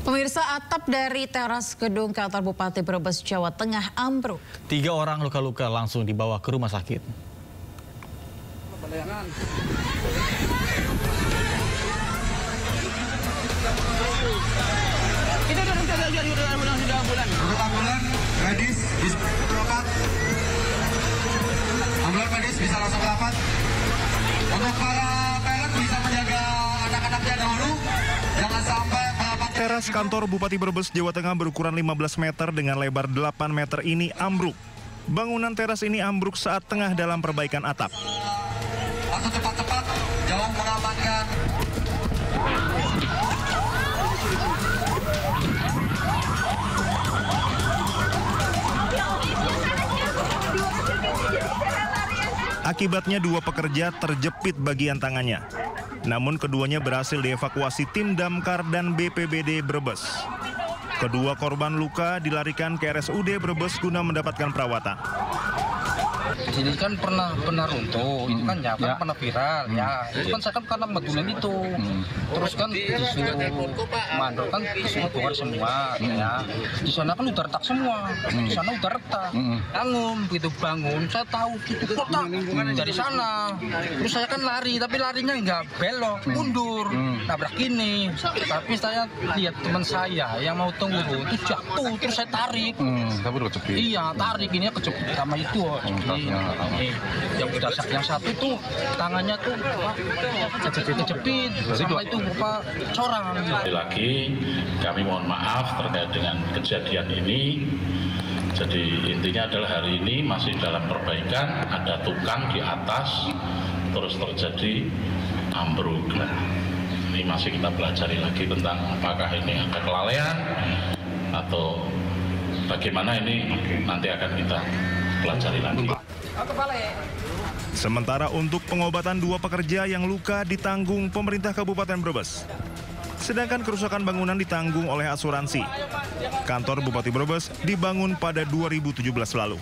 Pemirsa, atap dari teras gedung kantor Bupati Brebes, Jawa Tengah ambruk. 3 orang luka-luka langsung dibawa ke rumah sakit. Kita udah ambulan. Ambulan medis bisa berobat. Ambulan medis bisa langsung berobat. Untuk para parent bisa menjaga anak-anaknya dahulu. Jangan sampai teras kantor Bupati Brebes, Jawa Tengah berukuran 15 meter dengan lebar 8 meter ini ambruk. Bangunan teras ini ambruk saat tengah dalam perbaikan atap. Langsung cepat-cepat, jauh mengamankan. Akibatnya 2 pekerja terjepit bagian tangannya. Namun keduanya berhasil dievakuasi tim damkar dan BPBD Brebes. Kedua korban luka dilarikan ke RSUD Brebes guna mendapatkan perawatan. Ini kan pernah runtuh, itu kan ya, kan pernah viral ya. Itu kan saya kan karena bangunan itu. Terus kan disuruh mandor kan disuruh bongkar semua ya. Di sana kan udah retak semua. Di sana udah retak. Bangun begitu bangun, saya tahu itu retak dari sana. Terus saya kan lari, tapi larinya nggak belok, mundur, nabrak ini. Tapi saya lihat teman saya yang mau turun itu jatuh, terus saya tarik. Tapi udah kejepit. Iya, tarik ini kejepit sama itu. Yang satu tuh tangannya tuh kejepit sama itu berupa corang. Lagi kami mohon maaf terkait dengan kejadian ini. Jadi intinya adalah hari ini masih dalam perbaikan, ada tukang di atas terus terjadi ambruk. Ini masih kita pelajari lagi tentang apakah ini ada kelalaian atau bagaimana, ini nanti akan kita pelajari lagi. Sementara untuk pengobatan 2 pekerja yang luka ditanggung pemerintah Kabupaten Brebes. Sedangkan kerusakan bangunan ditanggung oleh asuransi. Kantor Bupati Brebes dibangun pada 2017 lalu.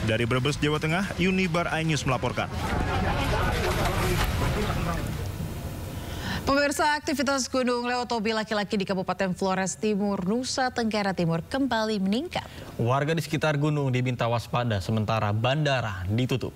Dari Brebes, Jawa Tengah, Unibar iNews melaporkan. Pemirsa, aktivitas Gunung Lewotobi laki-laki di Kabupaten Flores Timur, Nusa Tenggara Timur kembali meningkat. Warga di sekitar gunung diminta waspada sementara bandara ditutup.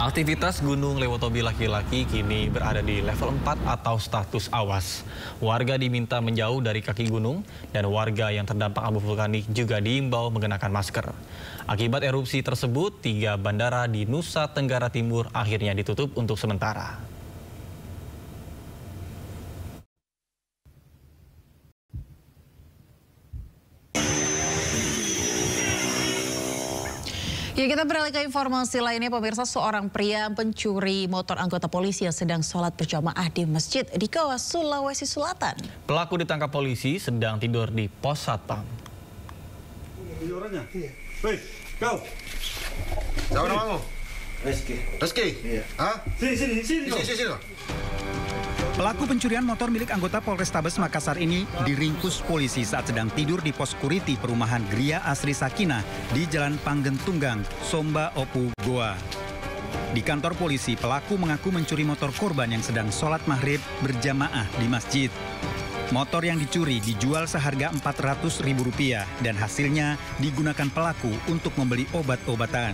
Aktivitas Gunung Lewotobi laki-laki kini berada di level 4 atau status awas. Warga diminta menjauh dari kaki gunung dan warga yang terdampak abu vulkanik juga diimbau mengenakan masker. Akibat erupsi tersebut, 3 bandara di Nusa Tenggara Timur akhirnya ditutup untuk sementara. Ya, kita beralih ke informasi lainnya, pemirsa. Seorang pria pencuri motor anggota polisi yang sedang sholat berjamaah di masjid di Goa, Sulawesi Selatan. Pelaku ditangkap polisi sedang tidur di pos satpam. Ini orangnya? Hei, kau. Siapa namamu? Reski. Iya. Hah? Sini. Pelaku pencurian motor milik anggota Polrestabes Makassar ini diringkus polisi saat sedang tidur di pos security perumahan Gria Asri Sakinah di Jalan Panggentunggang, Somba Opu, Goa. Di kantor polisi, pelaku mengaku mencuri motor korban yang sedang sholat maghrib berjamaah di masjid. Motor yang dicuri dijual seharga Rp400.000 dan hasilnya digunakan pelaku untuk membeli obat-obatan.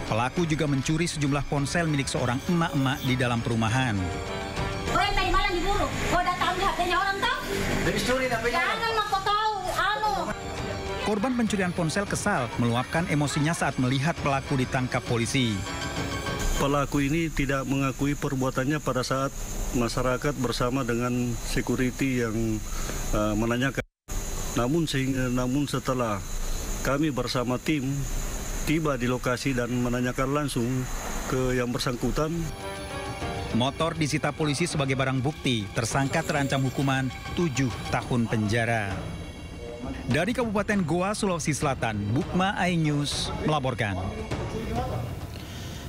Pelaku juga mencuri sejumlah ponsel milik seorang emak-emak di dalam perumahan. Tadi malam diburu, kau datang di HP-nya orang tahu? Habis curi HP-nya. Jangan mah kau tahu, Korban pencurian ponsel kesal meluapkan emosinya saat melihat pelaku ditangkap polisi. Pelaku ini tidak mengakui perbuatannya pada saat masyarakat bersama dengan security yang menanyakan. Namun setelah kami bersama tim tiba di lokasi dan menanyakan langsung ke yang bersangkutan. Motor disita polisi sebagai barang bukti. Tersangka terancam hukuman 7 tahun penjara. Dari Kabupaten Goa, Sulawesi Selatan, Bukma iNews melaporkan.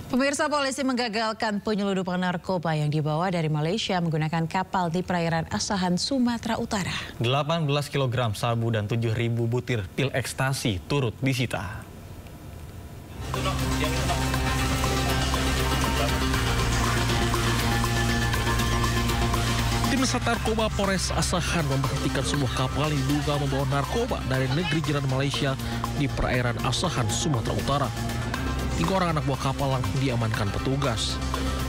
Pemirsa, polisi menggagalkan penyelundupan narkoba yang dibawa dari Malaysia menggunakan kapal di perairan Asahan, Sumatera Utara. 18 kg sabu dan 7.000 butir pil ekstasi turut disita. Tim Sat Narkoba Polres Asahan memberhentikan sebuah kapal yang diduga membawa narkoba dari negeri jiran Malaysia di perairan Asahan, Sumatera Utara. 3 orang anak buah kapal langsung diamankan petugas.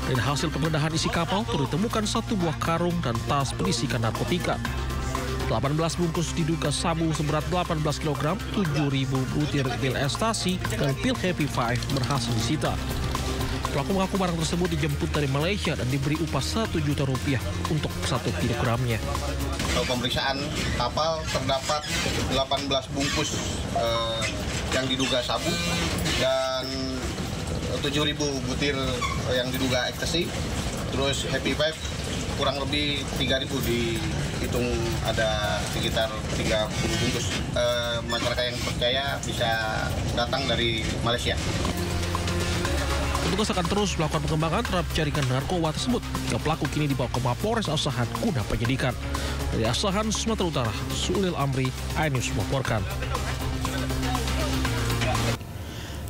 Dari hasil penggeledahan isi kapal, turut ditemukan 1 buah karung dan tas berisikan narkotika. 18 bungkus diduga sabu seberat 18 kg, 7.000 butir pil ekstasi, dan pil Happy Five berhasil disita. Pelaku mengaku barang tersebut dijemput dari Malaysia dan diberi upah Rp1 juta untuk 1 kilogramnya. Pemeriksaan kapal terdapat 18 bungkus yang diduga sabu dan 7.000 butir yang diduga ekstasi. Terus Happy Five kurang lebih 3.000, dihitung ada sekitar 30 bungkus. Masyarakat yang percaya bisa datang dari Malaysia. Petugas akan terus melakukan pengembangan terhadap jaringan narkoba tersebut. 3 pelaku kini dibawa ke Mapolres Asahan guna penyidikan. Dari Asahan, Sumatera Utara, Sulil Amri, iNews melaporkan.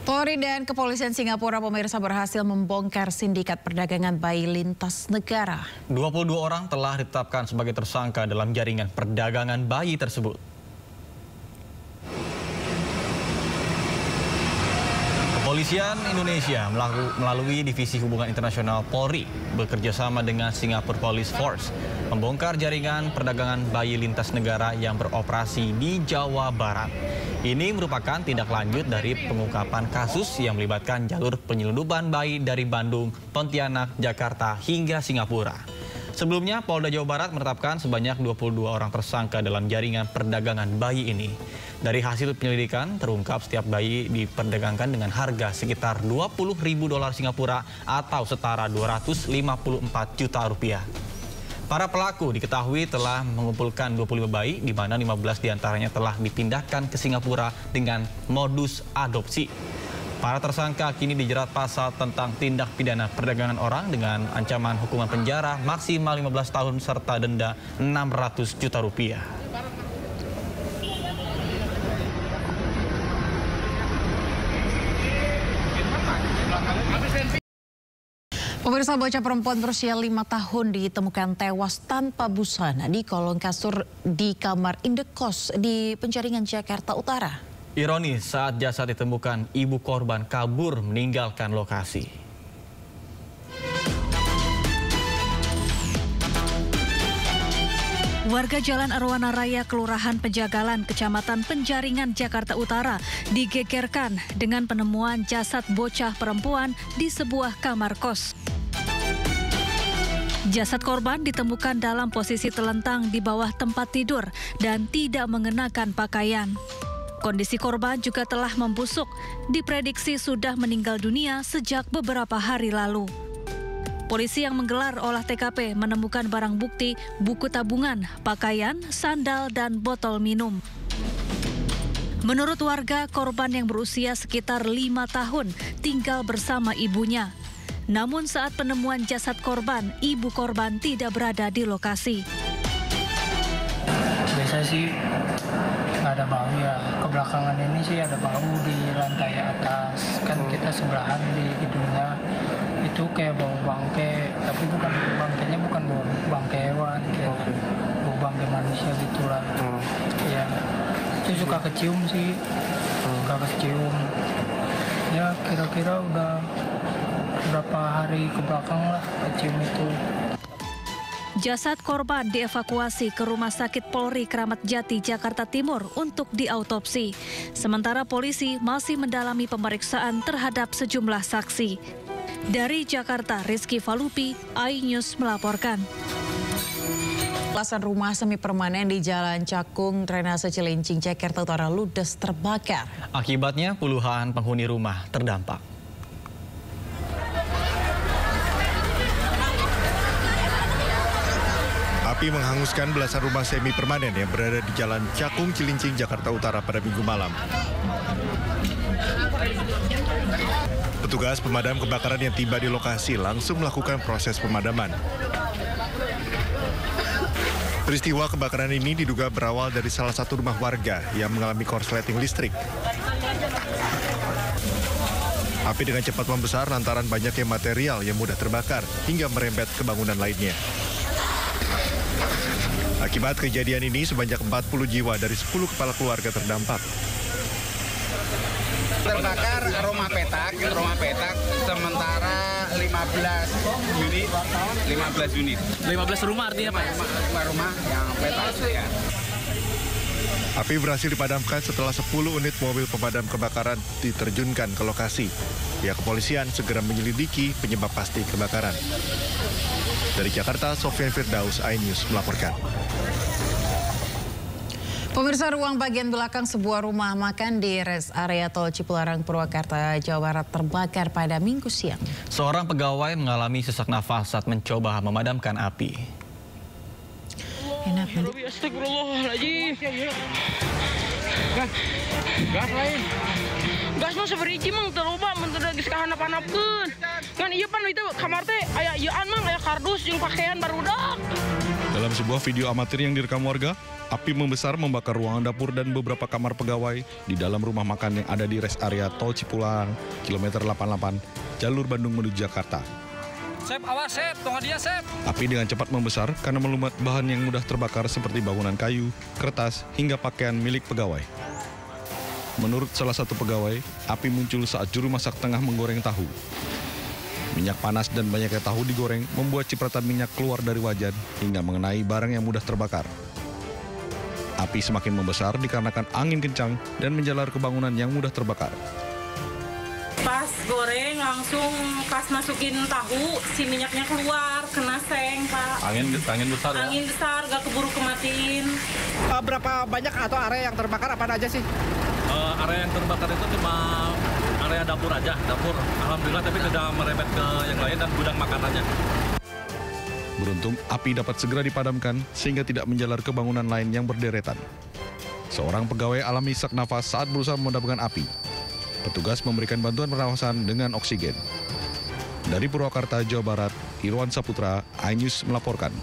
Polri dan Kepolisian Singapura pemirsa berhasil membongkar sindikat perdagangan bayi lintas negara. 22 orang telah ditetapkan sebagai tersangka dalam jaringan perdagangan bayi tersebut. Kepolisian Indonesia melalui Divisi Hubungan Internasional Polri bekerja sama dengan Singapore Police Force membongkar jaringan perdagangan bayi lintas negara yang beroperasi di Jawa Barat. Ini merupakan tindak lanjut dari pengungkapan kasus yang melibatkan jalur penyelundupan bayi dari Bandung, Pontianak, Jakarta hingga Singapura. Sebelumnya, Polda Jawa Barat menetapkan sebanyak 22 orang tersangka dalam jaringan perdagangan bayi ini. Dari hasil penyelidikan, terungkap setiap bayi diperdagangkan dengan harga sekitar $20.000 Singapura atau setara Rp254 juta. Para pelaku diketahui telah mengumpulkan 25 bayi, di mana 15 diantaranya telah dipindahkan ke Singapura dengan modus adopsi. Para tersangka kini dijerat pasal tentang tindak pidana perdagangan orang dengan ancaman hukuman penjara maksimal 15 tahun serta denda Rp600 juta. Pemirsa, bocah perempuan berusia 5 tahun ditemukan tewas tanpa busana di kolong kasur di kamar indekos di Penjaringan, Jakarta Utara. Ironis, saat jasad ditemukan, ibu korban kabur meninggalkan lokasi. Warga Jalan Arwana Raya, Kelurahan Penjagalan, Kecamatan Penjaringan, Jakarta Utara digegerkan dengan penemuan jasad bocah perempuan di sebuah kamar kos. Jasad korban ditemukan dalam posisi telentang di bawah tempat tidur dan tidak mengenakan pakaian. Kondisi korban juga telah membusuk, diprediksi sudah meninggal dunia sejak beberapa hari lalu. Polisi yang menggelar olah TKP menemukan barang bukti, buku tabungan, pakaian, sandal, dan botol minum. Menurut warga, korban yang berusia sekitar 5 tahun tinggal bersama ibunya. Namun saat penemuan jasad korban, ibu korban tidak berada di lokasi. Biasa sih nggak ada bau ya. Kebelakangan ini sih ada bau di lantai atas. Kan kita sebelahan di hidungnya. Itu kayak bau bangke, tapi bukan bangkainya bukan bau bangke hewan, kayak bau bangke manusia gitulah. Ya, itu suka kecium sih, suka kecium. Ya kira-kira udah berapa hari ke belakang lah kecium itu. Jasad korban dievakuasi ke Rumah Sakit Polri Kramat Jati, Jakarta Timur untuk diautopsi. Sementara polisi masih mendalami pemeriksaan terhadap sejumlah saksi. Dari Jakarta, Rizky Falupi, iNews melaporkan. Belasan rumah semi permanen di Jalan Cakung, Drenase Cilincing, Jakarta Utara ludes terbakar. Akibatnya puluhan penghuni rumah terdampak. Api menghanguskan belasan rumah semi permanen yang berada di Jalan Cakung, Cilincing, Jakarta Utara pada Minggu malam. Petugas pemadam kebakaran yang tiba di lokasi langsung melakukan proses pemadaman. Peristiwa kebakaran ini diduga berawal dari salah satu rumah warga yang mengalami korsleting listrik. Api dengan cepat membesar lantaran banyaknya material yang mudah terbakar hingga merembet ke bangunan lainnya. Akibat kejadian ini, sebanyak 40 jiwa dari 10 kepala keluarga terdampak. Terbakar rumah petak sementara 15 unit. 15 rumah artinya Pak? Rumah yang petak ya. Api berhasil dipadamkan setelah 10 unit mobil pemadam kebakaran diterjunkan ke lokasi. Pihak kepolisian segera menyelidiki penyebab pasti kebakaran. Dari Jakarta, Sofyan Firdaus, iNews melaporkan. Pemirsa, ruang bagian belakang sebuah rumah makan di res area Tol Cipularang, Purwakarta, Jawa Barat terbakar pada Minggu siang. Seorang pegawai mengalami sesak nafas saat mencoba memadamkan api. Enak nih. Astagfirullahaladzim. Gas lain. Gas mah seberiji mang terloba mentedak geus kahanap-hanapkeun. Ngan ieu pan itu kamar teh aya ieuan mang aya kardus jeung pakaian barudak. Dalam sebuah video amatir yang direkam warga, api membesar membakar ruangan dapur dan beberapa kamar pegawai di dalam rumah makan yang ada di res area Tol Cipularang, kilometer 88, jalur Bandung menuju Jakarta. Sep, awas Sep, tunggu dia Sep. Api dengan cepat membesar karena melumat bahan yang mudah terbakar seperti bangunan kayu, kertas, hingga pakaian milik pegawai. Menurut salah satu pegawai, api muncul saat juru masak tengah menggoreng tahu. Minyak panas dan banyaknya tahu digoreng membuat cipratan minyak keluar dari wajan hingga mengenai barang yang mudah terbakar. Api semakin membesar dikarenakan angin kencang dan menjalar ke bangunan yang mudah terbakar. Pas goreng langsung pas masukin tahu, si minyaknya keluar, kena seng, Pak. Angin besar ya? Angin besar, gak keburu kematiin. Berapa banyak atau area yang terbakar apa aja sih? Area yang terbakar itu cuma area dapur aja, dapur. Alhamdulillah, tapi tidak merembet ke yang lain dan gudang makanannya. Beruntung, api dapat segera dipadamkan sehingga tidak menjalar ke bangunan lain yang berderetan. Seorang pegawai alami sesak nafas saat berusaha memadamkan api. Petugas memberikan bantuan pernafasan dengan oksigen. Dari Purwakarta, Jawa Barat, Irwan Saputra, iNews melaporkan.